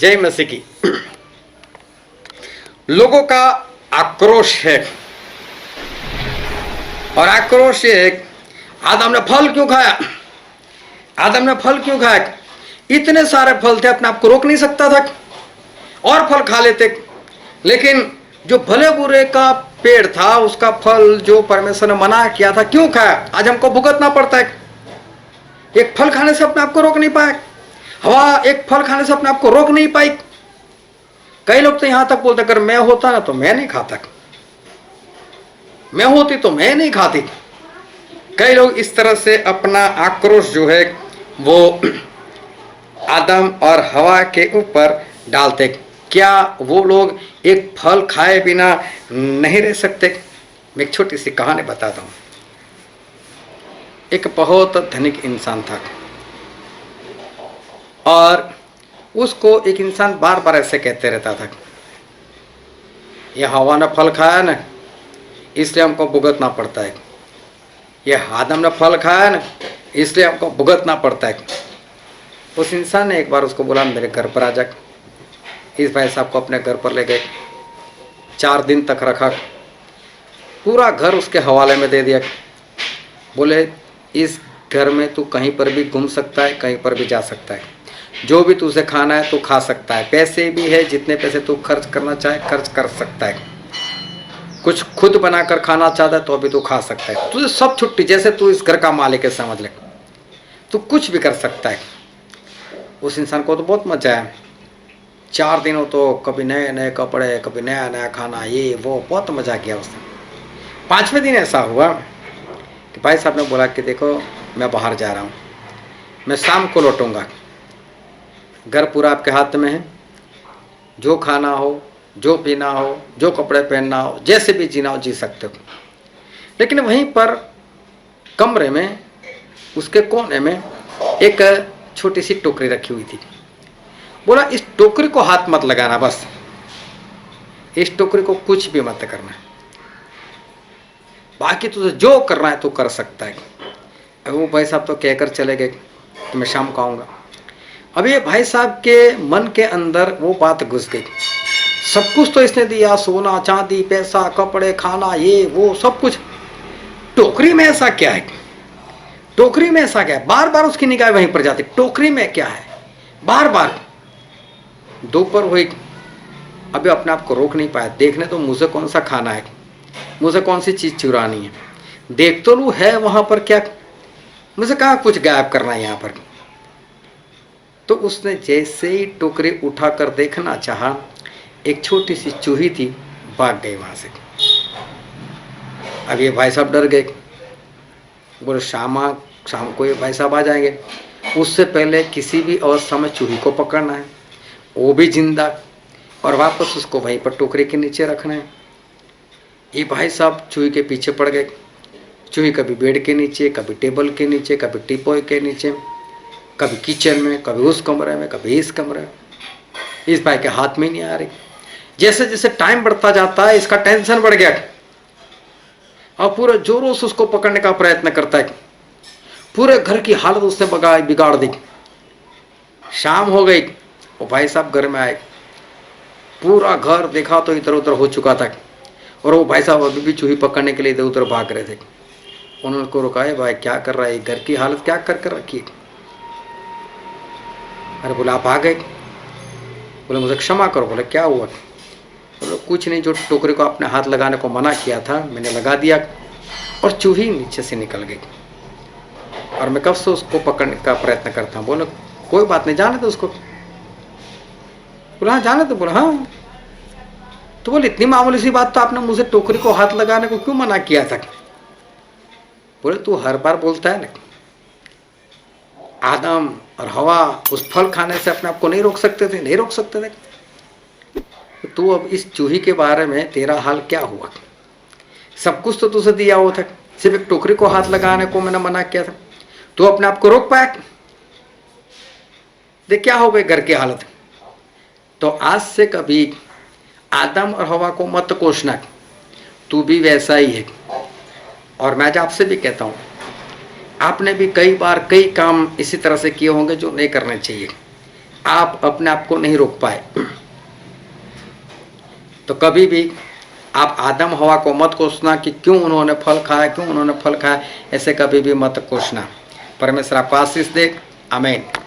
जय मसीह की। लोगों का आक्रोश है और आक्रोश ये है, आदम ने फल क्यों खाया? आदम ने फल क्यों खाया? इतने सारे फल थे, अपने आप को रोक नहीं सकता था और फल खा लेते। लेकिन जो भले बुरे का पेड़ था उसका फल जो परमेश्वर ने मना किया था, क्यों खाया? आज हमको भुगतना पड़ता है। एक फल खाने से अपने आप को रोक नहीं पाया। हवा एक फल खाने से अपने आप को रोक नहीं पाई। कई लोग तो यहां तक बोलते, अगर मैं होता ना तो मैं नहीं खाता, मैं होती तो मैं नहीं खाती। कई लोग इस तरह से अपना आक्रोश जो है वो आदम और हवा के ऊपर डालते। क्या वो लोग एक फल खाए बिना नहीं रह सकते? मैं एक छोटी सी कहानी बताता हूं। एक बहुत धनिक इंसान था और उसको एक इंसान बार बार ऐसे कहते रहता था, ये हवा ने फल खाया ना इसलिए हमको भुगतना पड़ता है, ये आदम ने फल खाया ना इसलिए हमको भुगतना पड़ता है। उस इंसान ने एक बार उसको बोला, मेरे घर पर आ जा। इस भाई साहब को अपने घर पर ले गए, 4 दिन तक रखा, पूरा घर उसके हवाले में दे दिया। बोले, इस घर में तू कहीं पर भी घूम सकता है, कहीं पर भी जा सकता है, जो भी तुझे खाना है तू खा सकता है, पैसे भी है, जितने पैसे तू खर्च करना चाहे खर्च कर सकता है, कुछ खुद बनाकर खाना चाहता है तो भी तू खा सकता है, तुझे सब छुट्टी, जैसे तू इस घर का मालिक है समझ ले, तू कुछ भी कर सकता है। उस इंसान को तो बहुत मजा आया। 4 दिनों तो कभी नए नए कपड़े, कभी नया नया खाना, ये वो, बहुत मजा किया उसने। 5वें दिन ऐसा हुआ कि भाई साहब ने बोला कि देखो मैं बाहर जा रहा हूँ, मैं शाम को लौटूंगा, घर पूरा आपके हाथ में है, जो खाना हो, जो पीना हो, जो कपड़े पहनना हो, जैसे भी जीना हो जी सकते हो। लेकिन वहीं पर कमरे में उसके कोने में एक छोटी सी टोकरी रखी हुई थी। बोला, इस टोकरी को हाथ मत लगाना, बस इस टोकरी को कुछ भी मत करना, बाकी तुझे जो करना है तो कर सकता है। अब वो भाई साहब तो कहकर चले गए कि मैं शाम को आऊँगा। अब ये भाई साहब के मन के अंदर वो बात घुस गई, सब कुछ तो इसने दिया, सोना चांदी, पैसा, कपड़े, खाना, ये वो सब कुछ, टोकरी में ऐसा क्या है? टोकरी में ऐसा क्या है? बार बार उसकी निगाह वहीं पर जाती, टोकरी में क्या है? बार बार दोपहर हुई, अभी अपने आप को रोक नहीं पाया, देखने तो मुझे कौन सा खाना है, मुझे कौन सी चीज चुरानी है, देख तो लू है वहां पर क्या, मुझे कहाँ कुछ गायब करना है यहाँ पर। तो उसने जैसे ही टोकरी उठाकर देखना चाहा, एक छोटी सी चूही थी, भाग गई वहां से। अब ये भाई साहब डर गए, बोले शाम को ये भाई साहब आ जाएंगे, उससे पहले किसी भी अवस्था में चूही को पकड़ना है, वो भी जिंदा, और वापस उसको वहीं पर टोकरी के नीचे रखना है। ये भाई साहब चूही के पीछे पड़ गए। चूही कभी बेड के नीचे, कभी टेबल के नीचे, कभी टीपॉय के नीचे, कभी किचन में, कभी उस कमरे में, कभी इस कमरे में। इस भाई के हाथ में ही नहीं आ रही। जैसे जैसे टाइम बढ़ता जाता है इसका टेंशन बढ़ गया और पूरे जोरों से उसको पकड़ने का प्रयत्न करता है। पूरे घर की हालत उसने बिगाड़ दी। शाम हो गई, वो भाई साहब घर में आए, पूरा घर देखा तो इधर उधर हो चुका था और वो भाई साहब अभी भी चूही पकड़ने के लिए इधर उधर भाग रहे थे। उन्होंने को रुका, है भाई क्या कर रहा है, घर की हालत क्या कर रखी है? अरे बोला, आप आ गए? बोले, मुझे क्षमा करो। बोले, क्या हुआ? बोले, कुछ नहीं, जो टोकरी को अपने हाथ लगाने को मना किया था मैंने लगा दिया और चूही नीचे से निकल गई और मैं कब से उसको पकड़ने का प्रयत्न करता हूँ। बोले, कोई बात नहीं, जाने दो उसको। बोला, हाँ जाने दो। बोला, हाँ। तो बोले, इतनी मामूली सी बात तो आपने मुझे टोकरी को हाथ लगाने को क्यों मना किया था? बोले, तू हर बार बोलता है ना, आदम और हवा उस फल खाने से अपने आप को नहीं रोक सकते थे, नहीं रोक सकते थे। तू अब इस चूही के बारे में तेरा हाल क्या हुआ? सब कुछ तो तुझे दिया हुआ था, सिर्फ एक टोकरी को हाथ लगाने को मैंने मना किया था, तू अपने आप को रोक पाया? देख क्या हो गई घर की हालत। तो आज से कभी आदम और हवा को मत कोसना, तू भी वैसा ही है। और मैं आपसे भी कहता हूं, आपने भी कई बार कई काम इसी तरह से किए होंगे जो नहीं करने चाहिए, आप अपने आप को नहीं रोक पाए, तो कभी भी आप आदम हवा को मत कोसना कि क्यों उन्होंने फल खाया, क्यों उन्होंने फल खाया, ऐसे कभी भी मत कोसना। परमेश्वर आपको आशीष दे। आमीन।